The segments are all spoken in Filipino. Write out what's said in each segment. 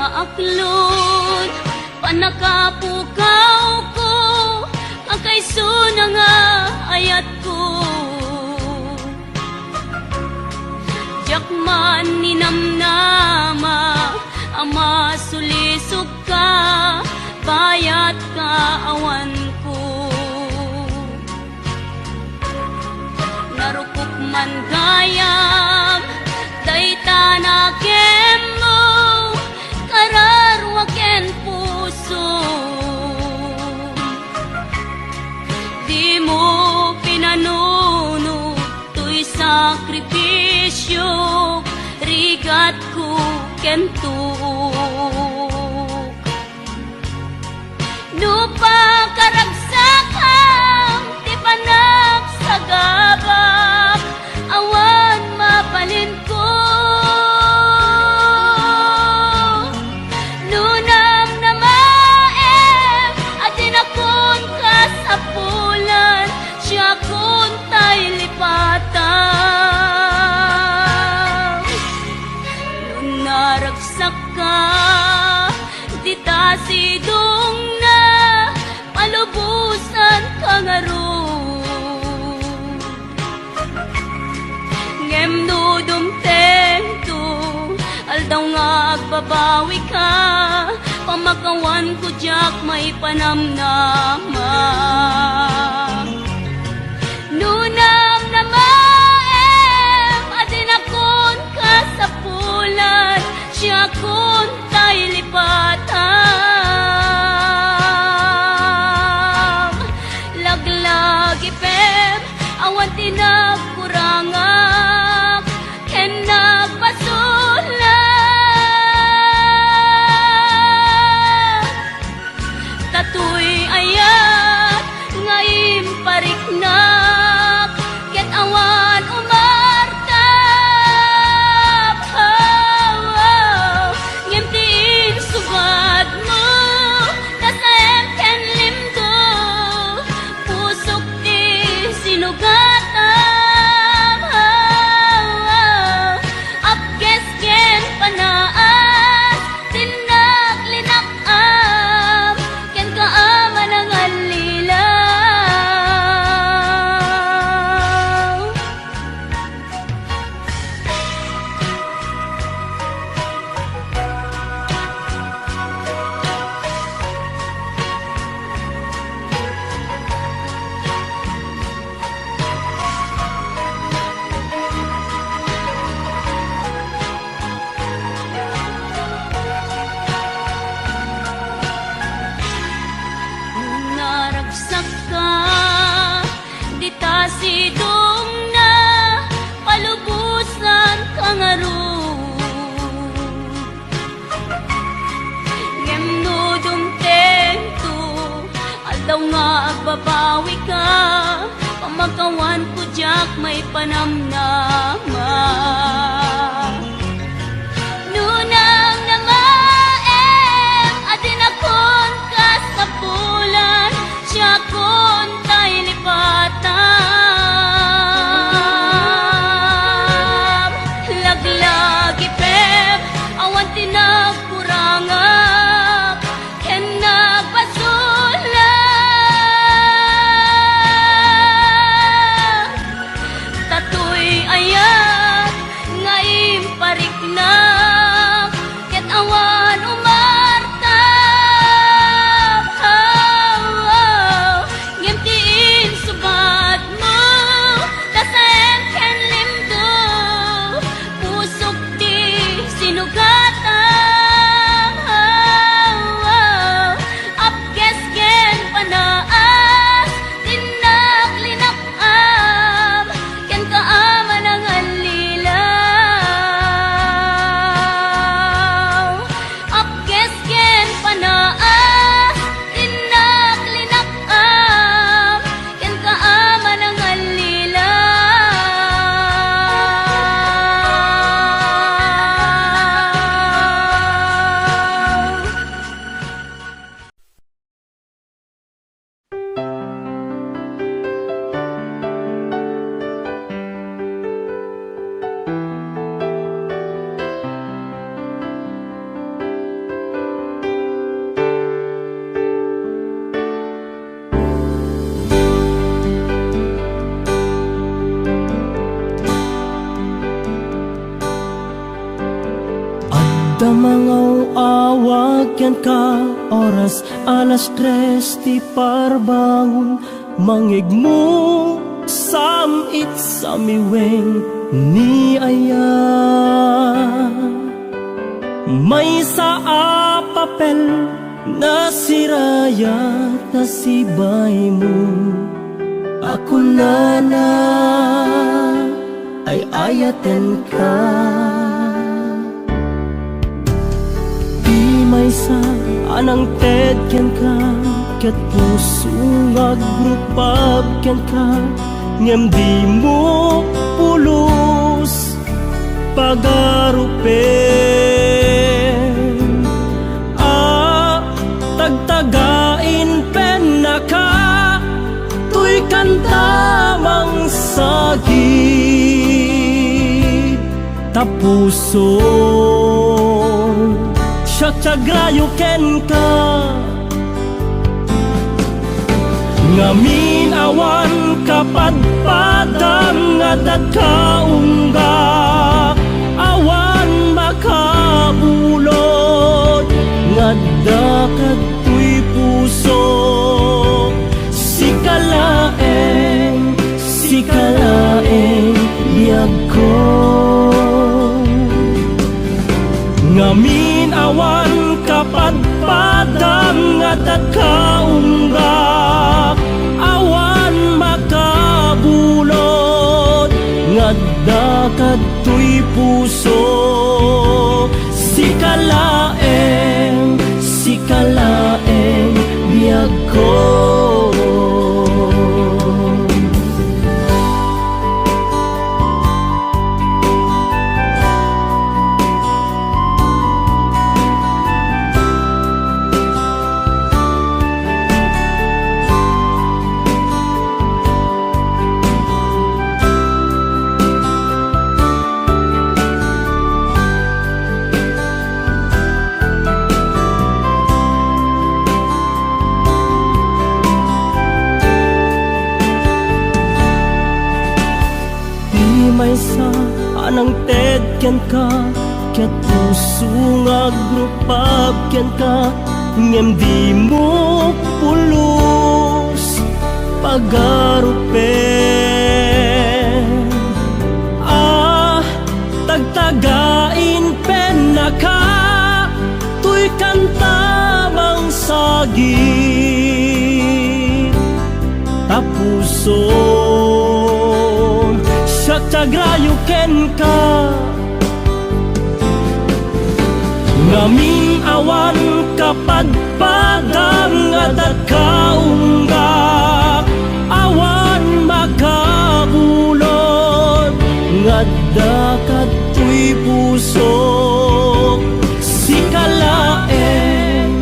maaklod, panakapukaw ko, ang kayso na nga ayat ko. narukok man gayam, dayta na kemo, kararwaken puso. Di mo pinanuno, to'y sakripisyo, rigat ko kentuk. Lupa karagsakang, di panak sa gabak, awan mapalin ko. Lunam na maem, atin akon kasapulan, siya kun tay lipatan. Lunaragsak ka, di ta sidong na, palubusan ka nga ron. Ngem no dumtento, aldaw nga agbabawi ka, pamakawan ko jak may panamnama. Nunam na maem, adin akon kasapulan, siya kun tay lipatan. Laglag ipem, awan tinagkurangak, ken nagpasulat. Tatoy ayat, ngayon pariknak, ket awan umartap. Ngimtiin subad mo, kasayang ken limdo, pusok di sinugatam. Apkes ken panaas, tinak linakam, ken kaaman ang alilaw. Naragsak ka, di ta sidong na, palubusan ka nga ron. Ngem no dumtento, aldaw nga agbabawi ka, pamakawan ko jak may panamnama. Nunang na maem, adin akon kasapulan, siya kun tay lipatan. Laglag ipem, awan tinagkurangak, ken nagpasulat. Tatoy ayat, ngayon pariknak, ket awan umartap. Ngimtiin subad mo, kasayang ken limdo, pusok di sinugatam. Apkes ken panaas, tinak linakam, ken kaaman ang alilaw. Apkes ken panaas, tinak linakam, ken kaaman ang alilaw. Damangaw awag yan ka oras 3:00 ti parbangon, mangigmo samit sa miweng ni aya. May sa papel na sirayat na sibay mo. Ako na ay ayaten ka. Di may sa anang tedken ka, ket puso agrupab ken ka. Ngem di mo pulos pagarupen. Tagtagain pen na ka, tuy kantamang sagit. Tapuso siya tiagrayo ken ka. Ngamin awan kapadpadang adat kaungga, awan makabulod ngadda katoy puso. Sikalaeng biyag ko. Ngamin awan kapadpadang adat kaungga, awan makabulod ngadda katoy puso. Sikalaeng biyag ko. May sa anang tedken ka, ket puso agrupab ken ka. Ngem di mo pulos pagarupen. Tagtagain pen na ka, tuy kantamang sagit. Tapuso tiagrayo ken ka. Ngamin awan kapadpadang adat kaungga, awan makabulod ngadda katoy puso. Sikalaeng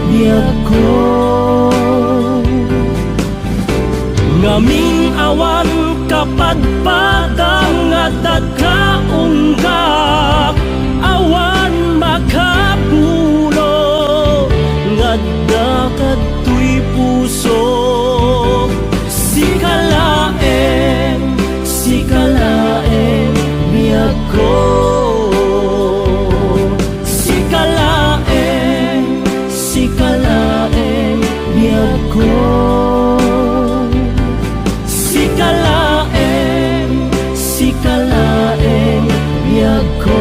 biyag ko. Ngamin awan kapadpadang adat kaungga, awan makabulod ngadda katoy puso. Sikalaeng biyag ko. Sikalaeng biyag ko. Sikalaeng biyag ko.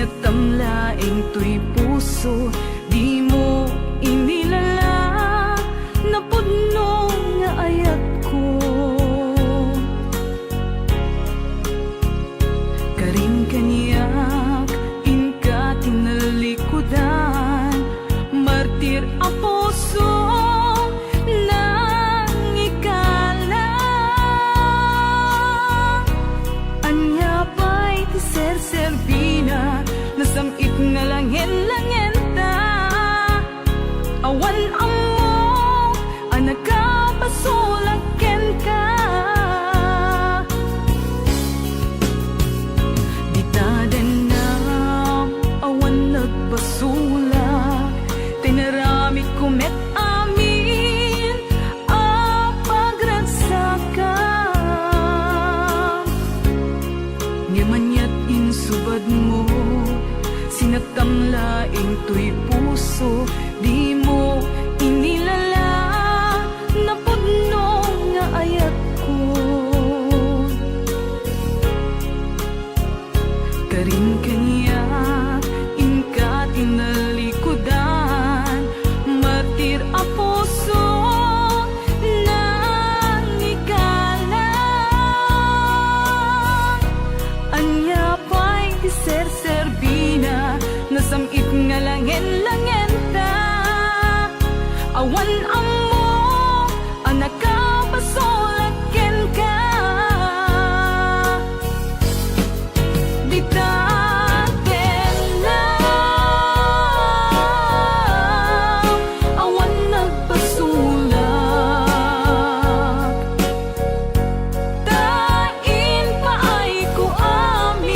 Sinatamlaing to'y puso, di mo inilala, napudno nga ayat ko. Karing kaniyak, inka tinalikudan, martir a puso nang ikala. Anya pa'y ti ser-serbina, nasamit nga langin-langin ta. Awan amo, anak ka pasulaken ka. Di tadanam, awan nagbasulak, tinarami kumet amin a pagragsakan. Ngamanyat insubad mo, sinatamlaing to'y puso, di mo inilala, napudno nga ayat ko. Karing kaniyak, inka tinalikudan, martir a puso nang ikala. Anya pa'y di ser-serbina, nasamit nga langin-langin ta. Awan amo, anak ka pasulaken ka. Di tadenam, awan nagpasulak, tain paay ko amin.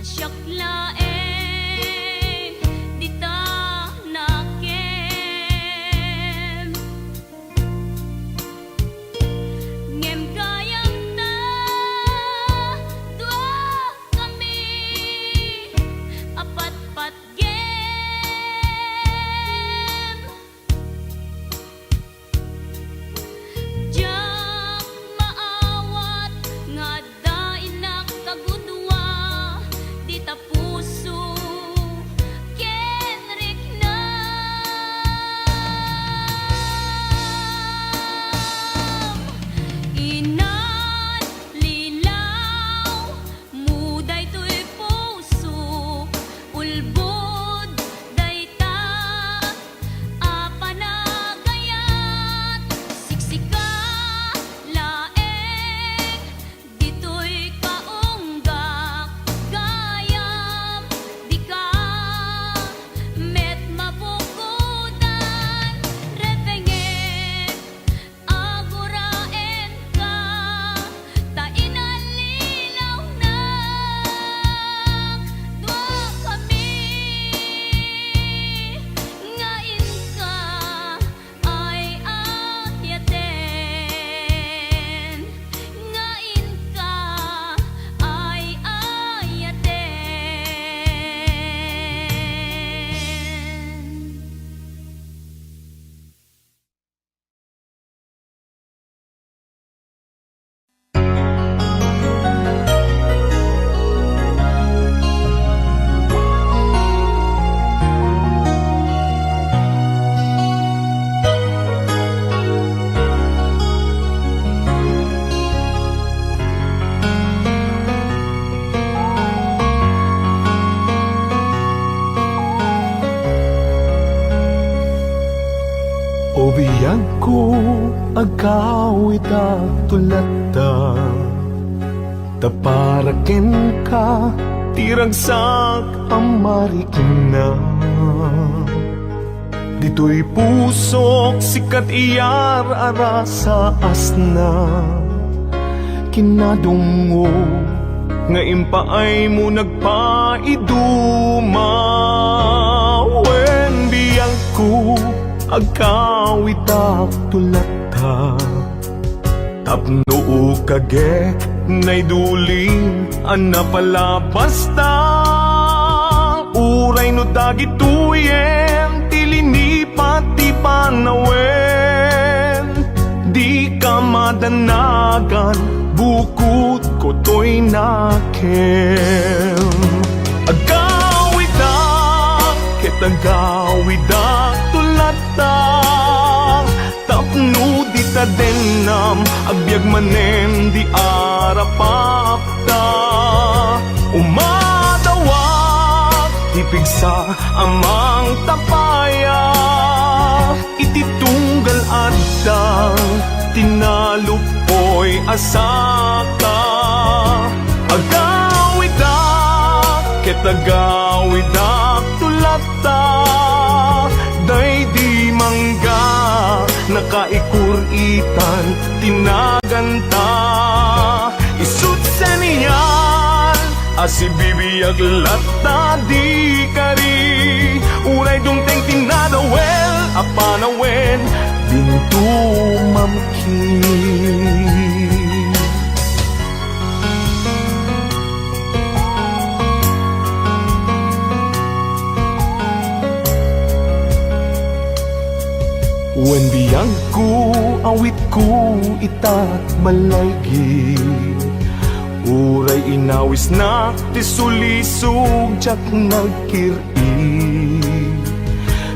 Asyak laeng dita nakem ngem kayang ta dua kami apat-pat gem jam maawat nga dainak kagudwa di ta puso kenrik na inan lilaw muday to'y puso ulbod dayta apanagayat siksika laeng dito'y kaunggak gayam di ka met mapukutan repengen aguraen ka ta inalilaw na dua kami ngain ka ay ayaten ngain ka ay ayaten. O biyag ko agaw ita tulata taparaken ka tiragsak amarikin na dito'y pusok sikat iyar ara sa asna kinadungo nga impaay mo nagpaiduma wen biyag ko agkawitak tulata tapno kagek nay duling ana pala basta uray no dagituyen tilini pati panawen di ka madanagan bukod ko to'y nakem agawitak ketagawitak tulata tapno di ta denam agbyag manen di arapapta umadawak tipigsa amang tapaya iti tunggal adda tinalupoy asaka agawidak ketagawidak tulata day di mangga nakaikuritan tinaganta isut sa niyan asibibiyag lata di kari uray dungteng tinadawel apanawen bintu mamkin wen biyag ko awit ko itat malaygi uray inawis na tisulisog jak nagkiri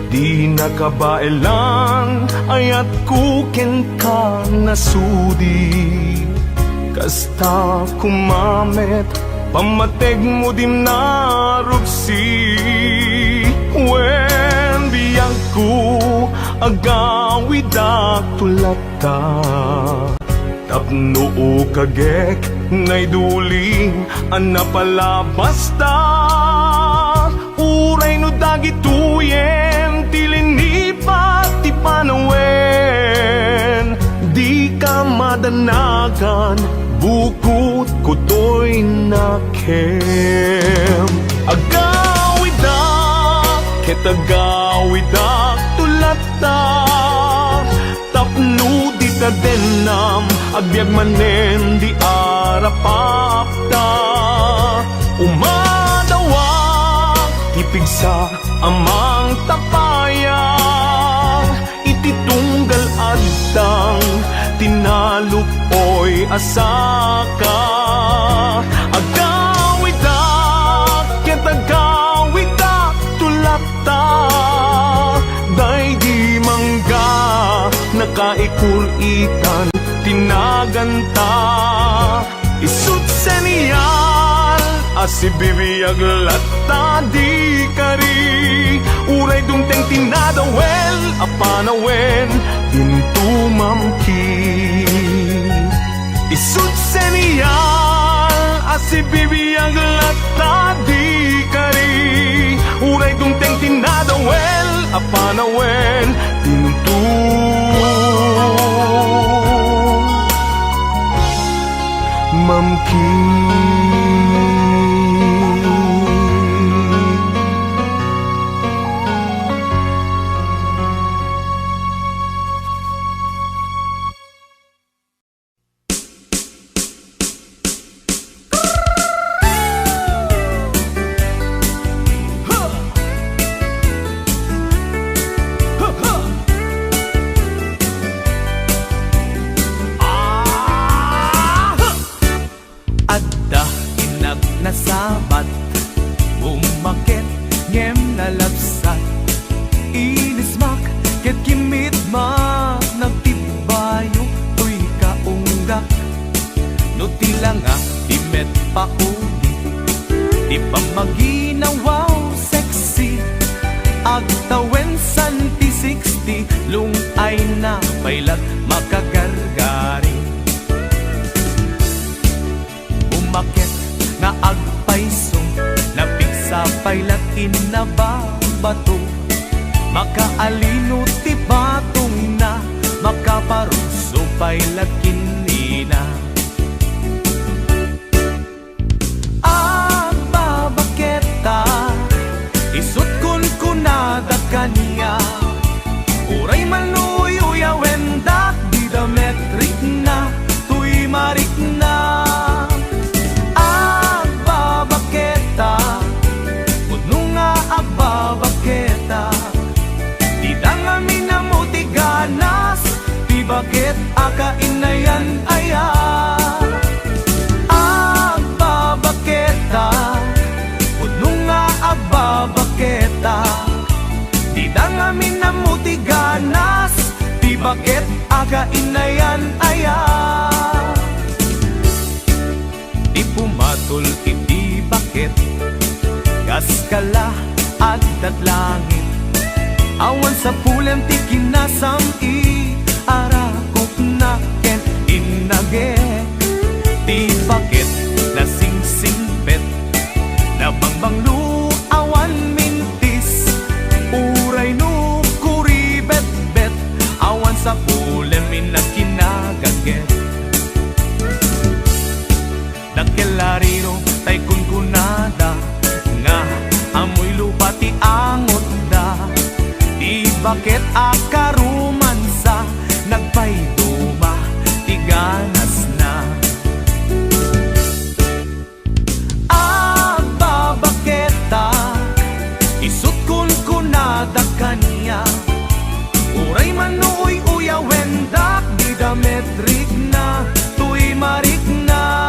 di nakabaelan ayat ko ken ka nasudi kasta kumamet pamateg mo dim narupsi wen biyag ko agawidak tulata tapno kagek nay duling ana pala basta uray no dagituyen tilini pati panawen di ka madanagan bukod ko to'y nakem tagawidak tulata tapno di tadenam agbyag manen di arapapta umadawak ipigsa amang tapayang ititunggal adtang tinalupoy asaka agawidak ket agawidak tulata day di mangga nakaikuritan tinaganta isut seniyal asibibiyag latta di kari uray dumteng tinadawel apanawen intumamki isut seniyal asibibiyag latta di kari uray dumteng tinadawel apanawen intumamki Adda inag nasabat umakit ngem nalabsat inismak ket kimit mak nagtibayo tuy kaunggak no tila nga imet pauli di pa maginawaw sexy agtawen santi 60 lungay na pailat makagargari umakit nga agpaisong napigsa pailat inababato makaalino ti batong na makaparuso pailat kinina agbabaketa isut kun kunada kaniya uray manuy-uya wendak di dametrik na tuy marik na agbabaketa di dangami na mutiganas di bakit akainayan aya agbabaketa puno nga agbabaketa di dangami na mutiganas di bakit akainayan aya di pumatul iti bakit kaskala at langit awan sa pulen ti kinasam i arakop na ken inage ti bakit na singpet na bangbanglu awan mintis uray no kuribet-bet awan sa pulen minakinagaget dakelarino tay kunkunada nga amoy lupa ti angot da di bakit akarumansa nagpayduma ti ganas na agbabaketa isut kun kunada kaniya uray manuy uya wendak di dametrik na tuy marik na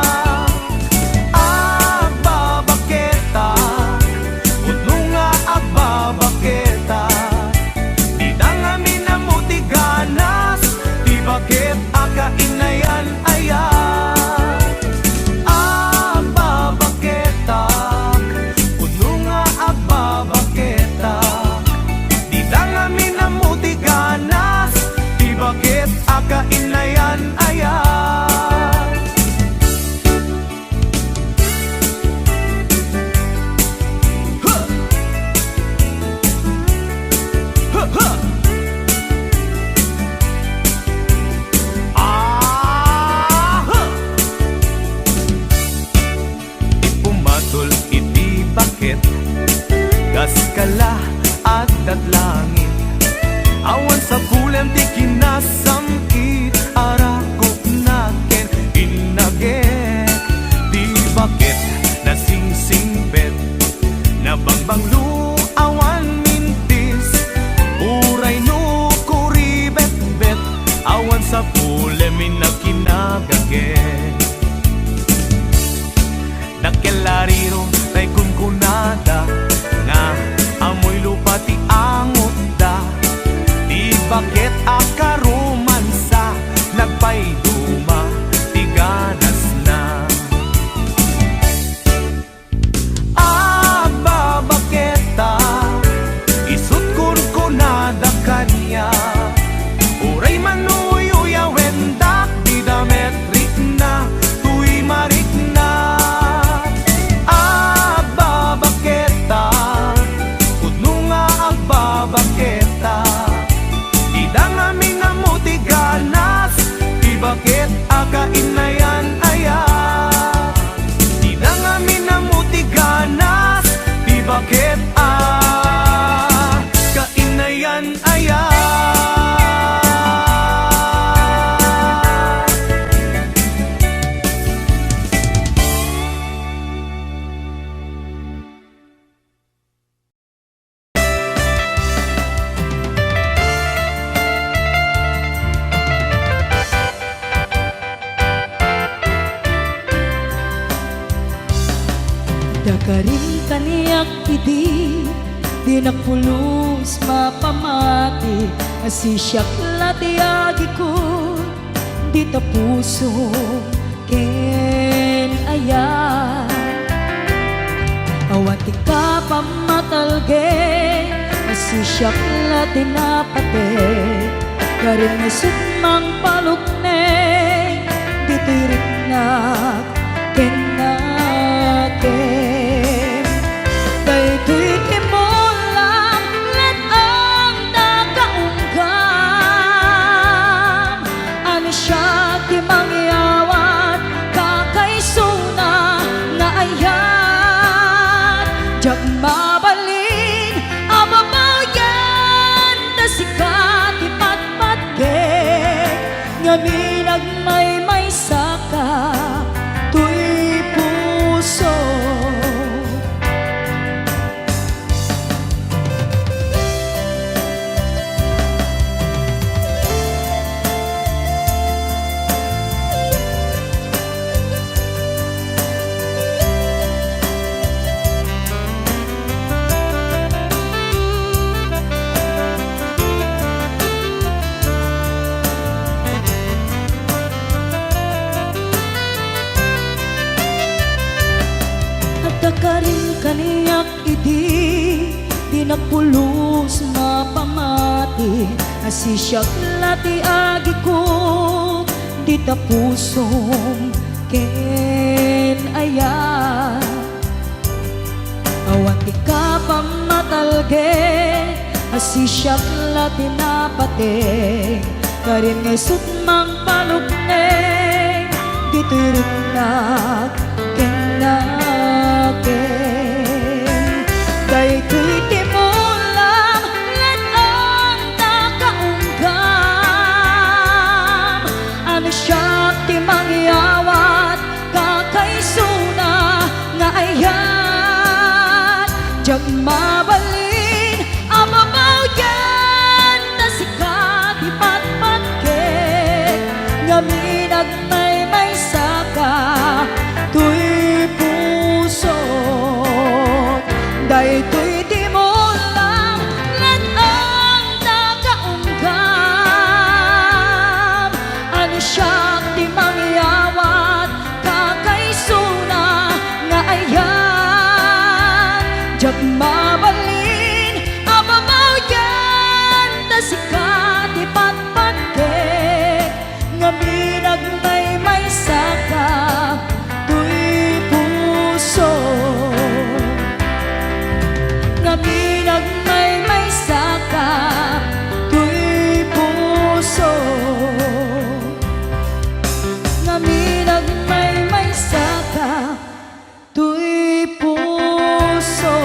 banglu awan mintis uray no kuribet bet awan sa pule minakinagage nakelariro tay kunkunada nga amoy lupa ti angot da di bakit akarumansa nagpayduma ti ganas na aba baketa isut kunkunada kanya uray manuy uyawendak di dametrik na tuy marik na aba baketa udno nga agba baketa di dangami na muti ganas di bakit akain na yan ayat di dangami na muti ganas di bakit kain na yan ayat Dakarin kaniyak idi di nagpulos mapamati asisyak latiagi ko di tapuso ken aya awati ka pamatalge asisyak latinapate karin nga sutmang palukne di tirik na ken daytoy timulang let ang nakaunggam ano siya ti mangyawat kakaisuna na ayat jak mabalin ababaw yan na sikat ipatpatge ngamin agmay saka tuy puso dakarin kaniyak idi di nagpulos mapamati asisyak latiagi ko di tapusom ken aya awan ti ka pamatalge asisyak latinapate karin nga sutmang palukne di tirik na ken daytoy timulang let ang nakaunggam ano siya ti mangyawat kakaisuna nga ayat jak mabalin ababaw yan na sikat ipatpatke ngamin agmay saka tuy puso daytoy timulang let ang nakaunggam ano siya ti mangyawat kakaisuna nga ayan jak mabalin ababaw yan na sikat ipatpatke ngamin agmay saka tuy puso ngamin agmay saka tuy puso ngamin agmay saka tuy puso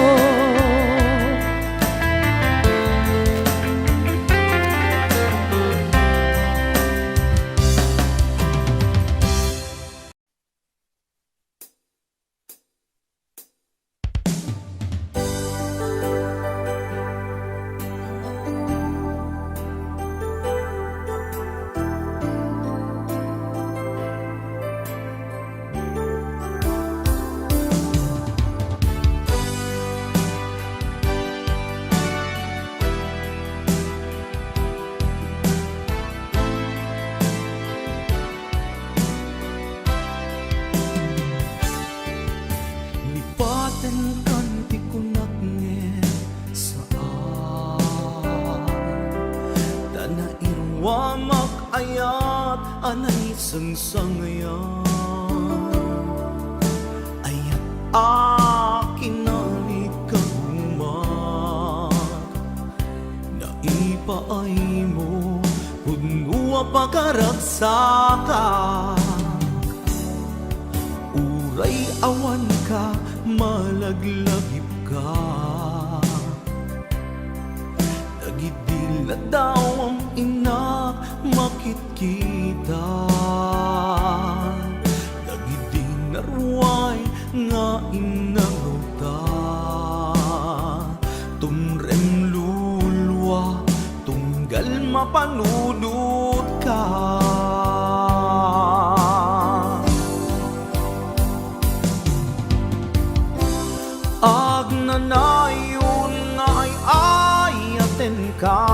ti kunaknget saan Dana irwa makayat anay sangsangayan Ayat akin nalit kagumat Naipaay mo Punua pagkaragsakan Uray awan ka, malaglagip ka Nagidila daw ang inak, makitkita Nagidinarway nga inangota Tumrem lulwa, tunggal mapanunod ka Agnanayon nga ay ayaten ka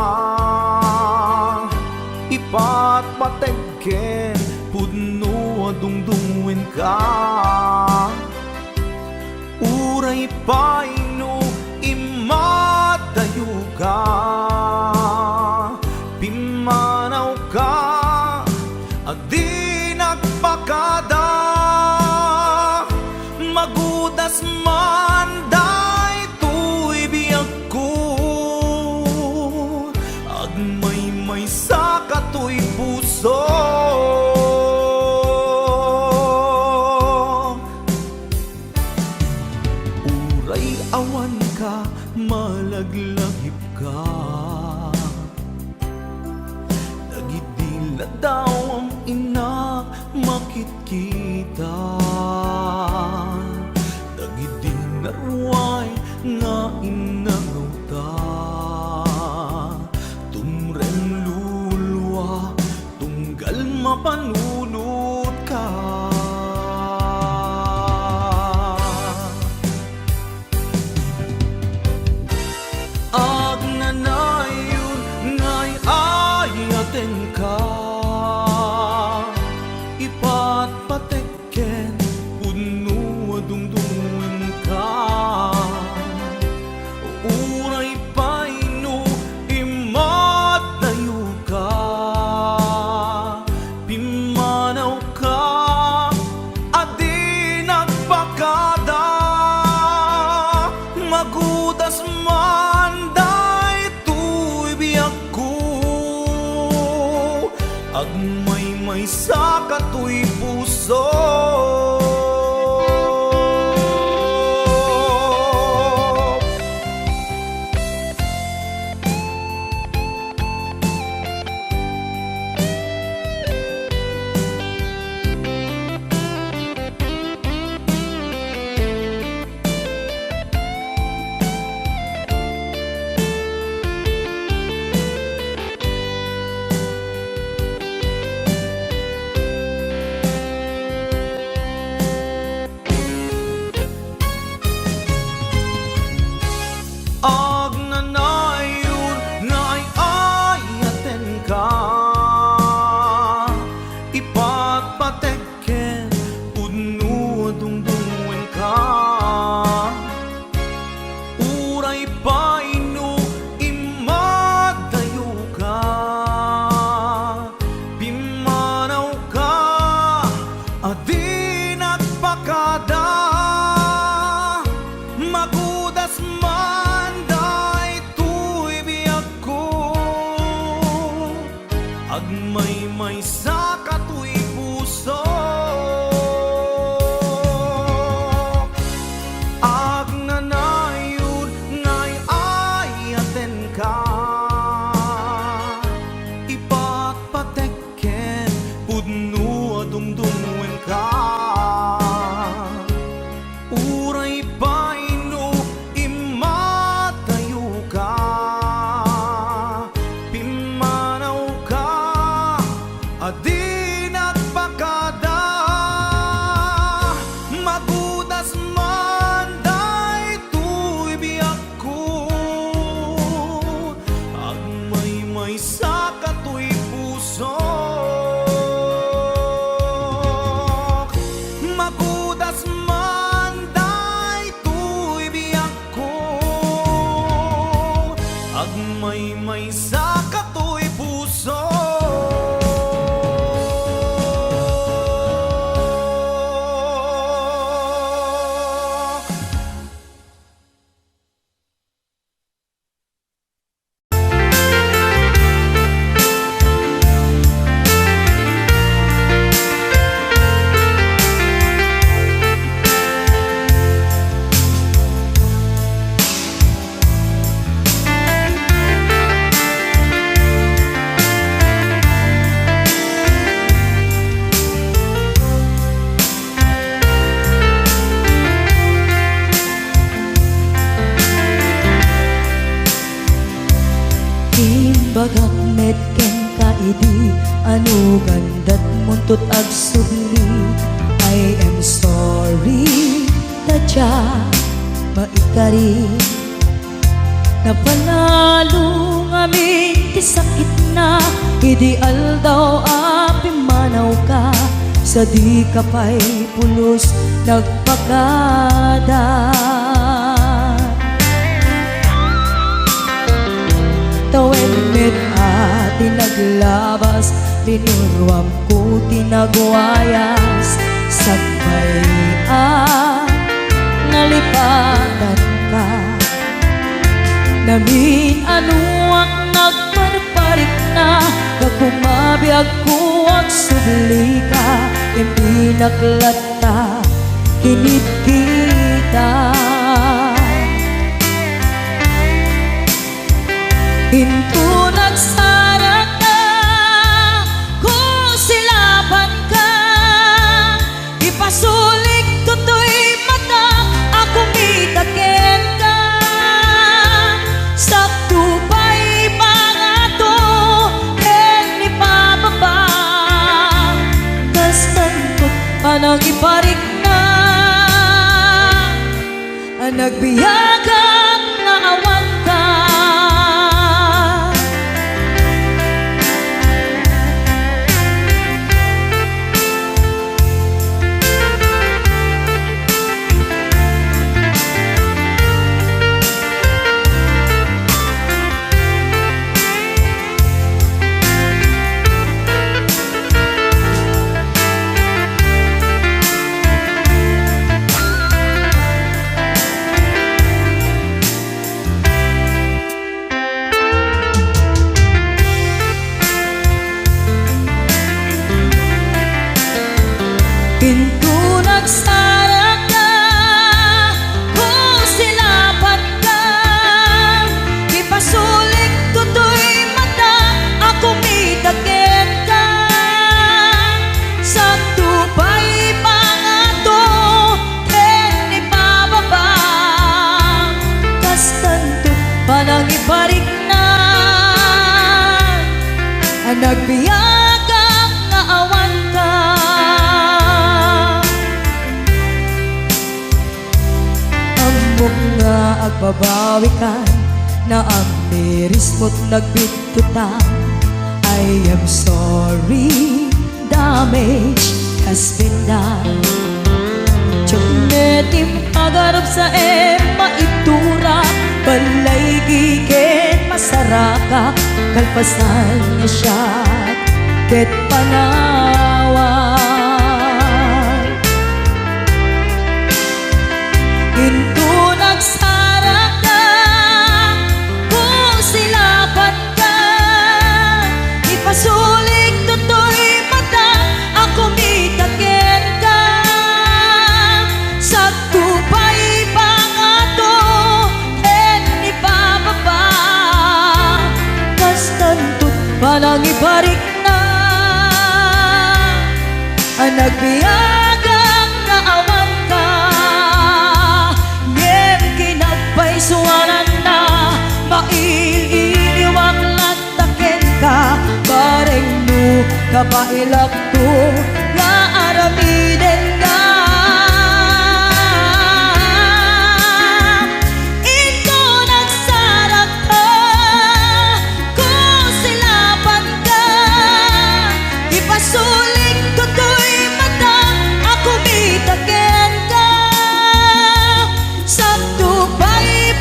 Ipat pategken pudno adungdungwen ka Uray paino imadayo ka Pimanaw ka adi nagpakada Magudas man day tuy biyag ko Agmay-may sa katoy puso Uray awan ka, malaglagip ka Nagidila daw ang inak, makitkita Nagidinarway nga inangota Tumrem lulwa, tunggal mapanunod ka Agnanayon nga'y ayaten ka Ipat patekken puno adungdungwen ka Uray paino imadayo ka Pimanaw ka adi nagpakada Magudas man day tuy biyag ko Agmay-may sa katoy puso Agnanayon nga'y ayaten ka Ipat patekken pudno adungdungwen ka Uray paino imadayo ka Pimanaw ka adi nagpakada Magudas man day tuy biyag ko Agmay-may sa katoy puso Agnanayon nga'y ayaten ka Ipat patekken pudno adungdungwen ka Uray paino imadayo ka Pimanaw ka adi ibagak met ken kaidi anu gandat muntut ag subli. I am sorry tadya maikari napanalo ngamin ti sakit na ideal daw api manaw ka sa di kapay pulos nagpakada. Tawen met ati naglabas linurwam ko tinagwayas sagbay nalipatan ka namin ano ang nagparparik na nagkumabiyag ko ang subli ka hindi naklata kinit kita. Hinto nagsara ka, kung silaban ka, ipasulik tutoy mata, ako mitakin ka. Sakto pa'y mga to, ken ipababa, tas tantot panang iparik na, ang nagbiyagang naawan ka. Pinto nagsara ka, kung silaban ka, ipasulik tutoy mata, ako mitakin ka. Sakto pa'y mga to, ken ipababa, kas tanto panang iparik na, ang nagbiyagang naawan ka. Nga agbabawi ka na ang miris mo't nagbitutan. I am sorry, damage has been done. Tiyunetim agarap sa maitura, balay gigen masaraka, kalpasan niya siya ket panawan. Hinto nagsara ka, kung silaban ka, ipasulik tutoy mata, ako mitakin ka. Sakto pa'y pangato, ken ipababa, kas tantot panang iparik na, ang nagbiyagang naawan ka. Suwanan na maililiwag latakin ka, bareng mo kabailak to nga aramiden ka. Ito nagsarap ka, kung silaban ka, ipasulik tutoy mata, ako mitakin ka. Sakto pa'y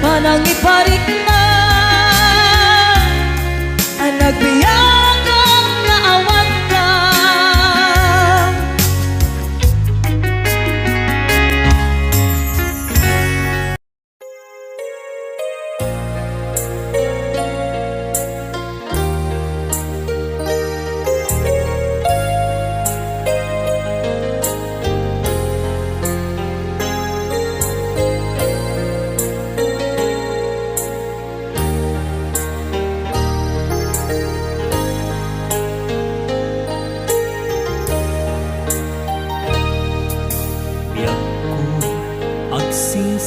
panang iparik na,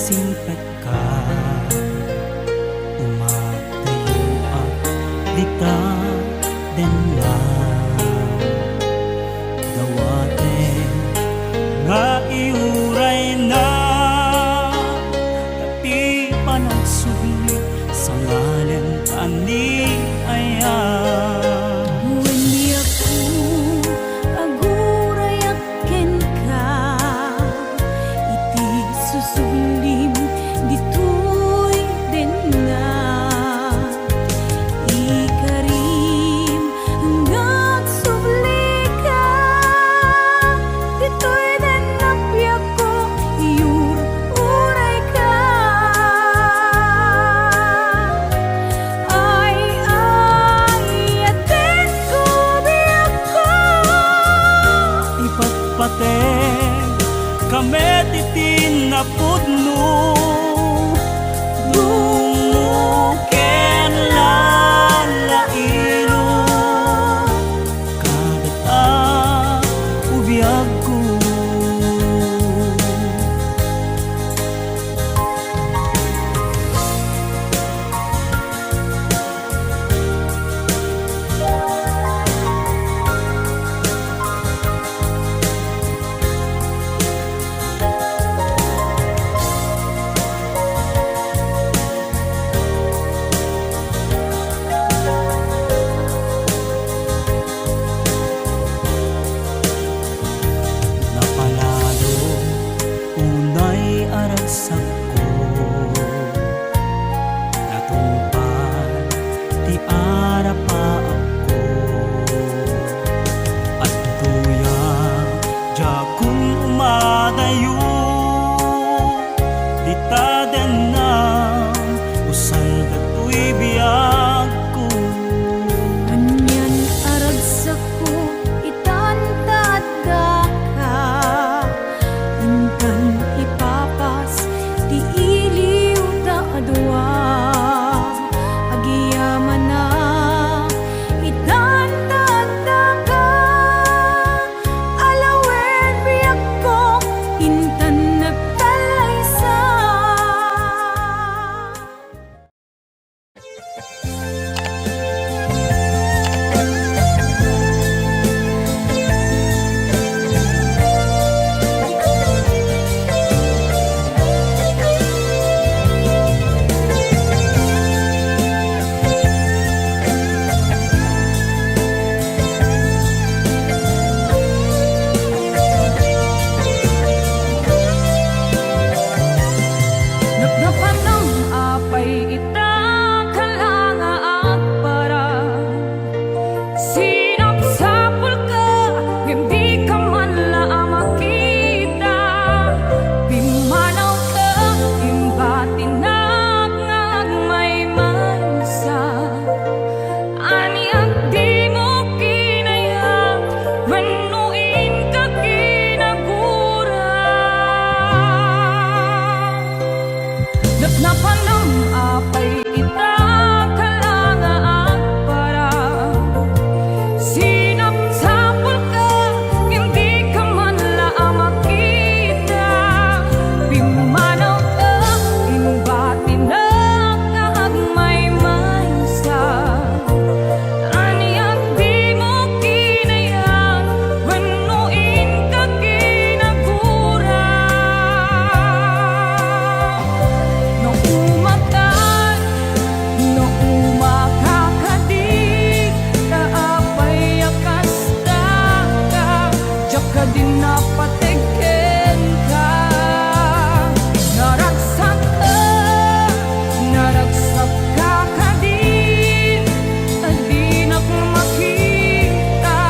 singkat ka umatayo at dita denga dawaten nga iuray na tapi panagsubli sa ngalan ani ayan. Wani ako agurayaken ka iti susublim ditoy den nga ikarim hanggang subli ka ditoy den napiyak ko iyur uray ka ay atin ko biyak ko Ipatpateng kami titin na pudno dumuken lalailo kadata ubiyag ko. Napalalo unay aragsak ko natungpad ti arapa ako at tuya jakun umadayo dita denang usan datoy biyag ko. Anyan aragsak ko itantadda ka Intang ipapas di iliw da adwa Agiyaman na itantadda ka Alawen biyak ko intan nagtalaysa Napnapan ng apay ita kalanga at para sinapsapul ka hindi ka man lang makita Pimanaw ka imbatinag ngag may mansa Aniyang di mo kinaya manuin ka kinagura Napnapan ng apay ita kalanga at para sinapsapul ka hindi ka man lang makita Pimanaw ka imbatinag ngag may mansa Aniyang di mo kinaya manuin ka kinagura No umatan, no umakakadi Taapay akas ka, diyak ka din napatigin ka Naragsak ka kadin Di na makita,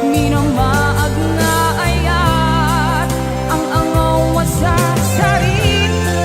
minamaag nga ayat Ang angaw sa sarita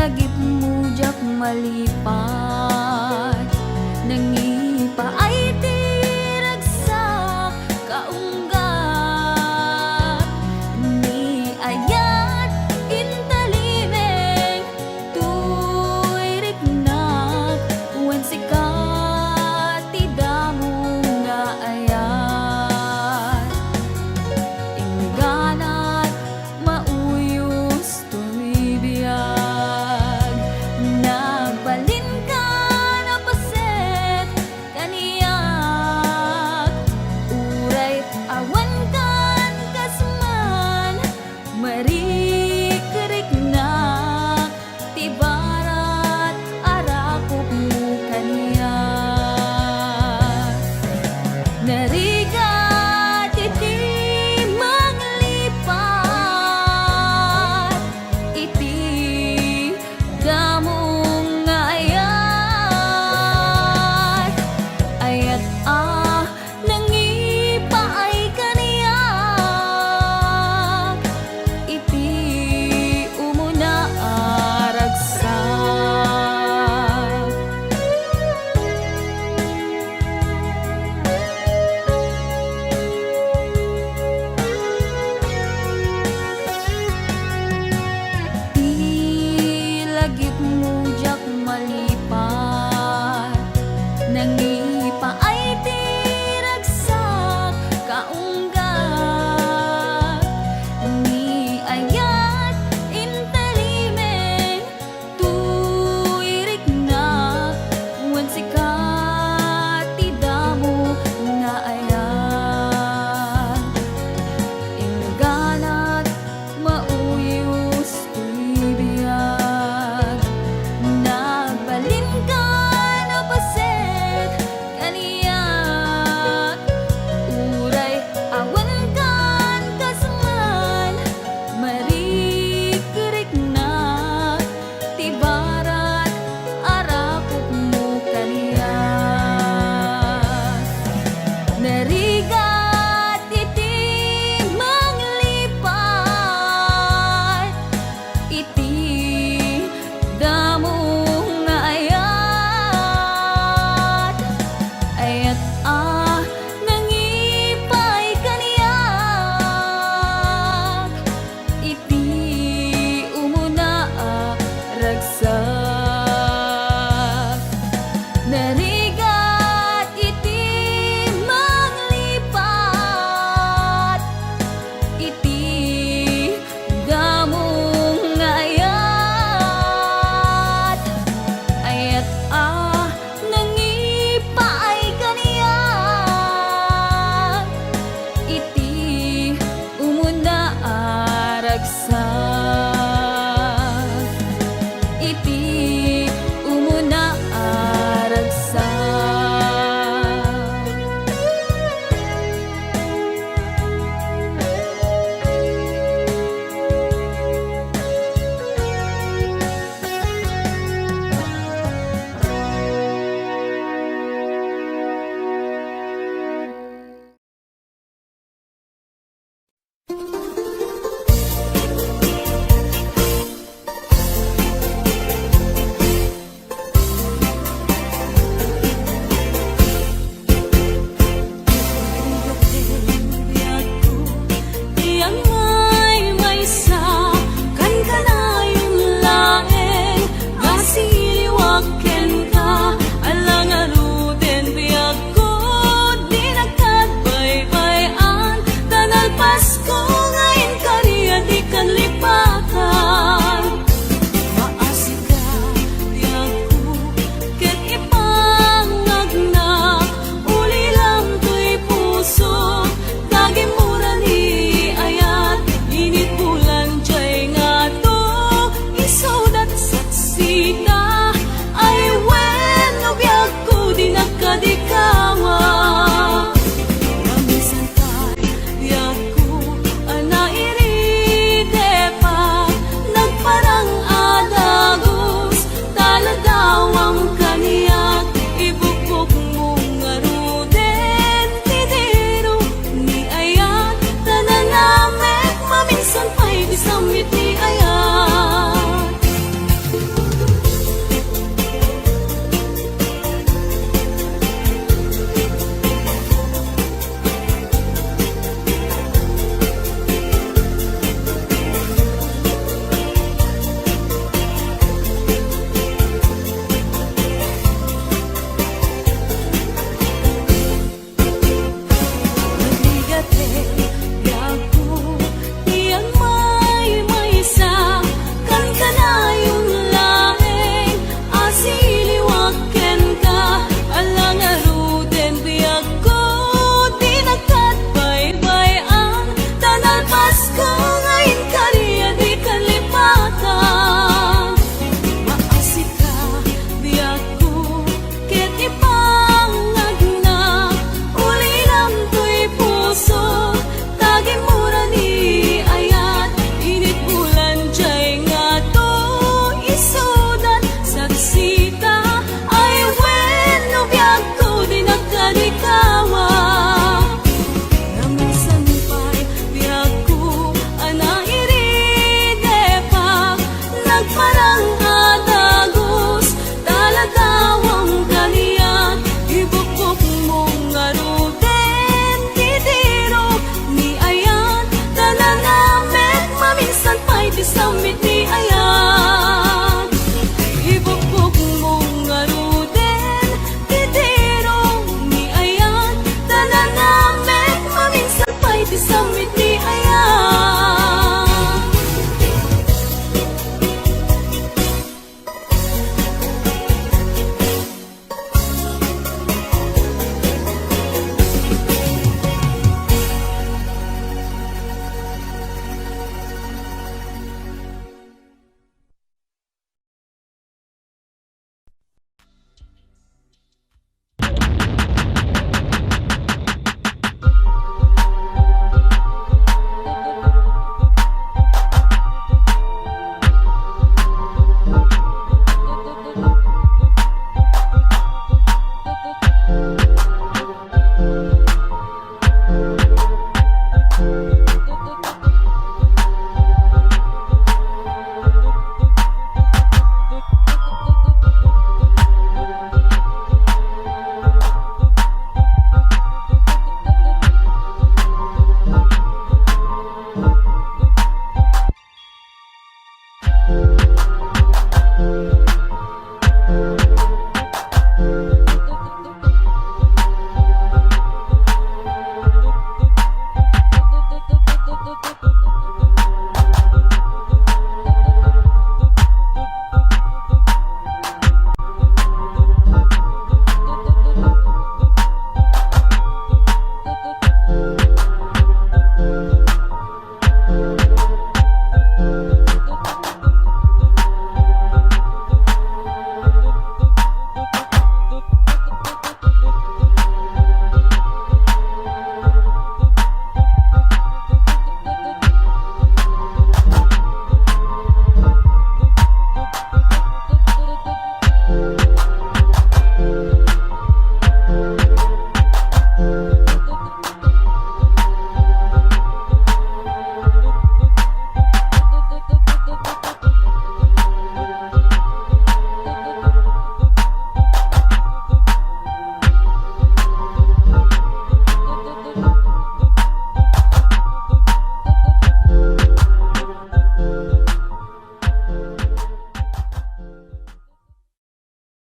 lagip mo jak malipas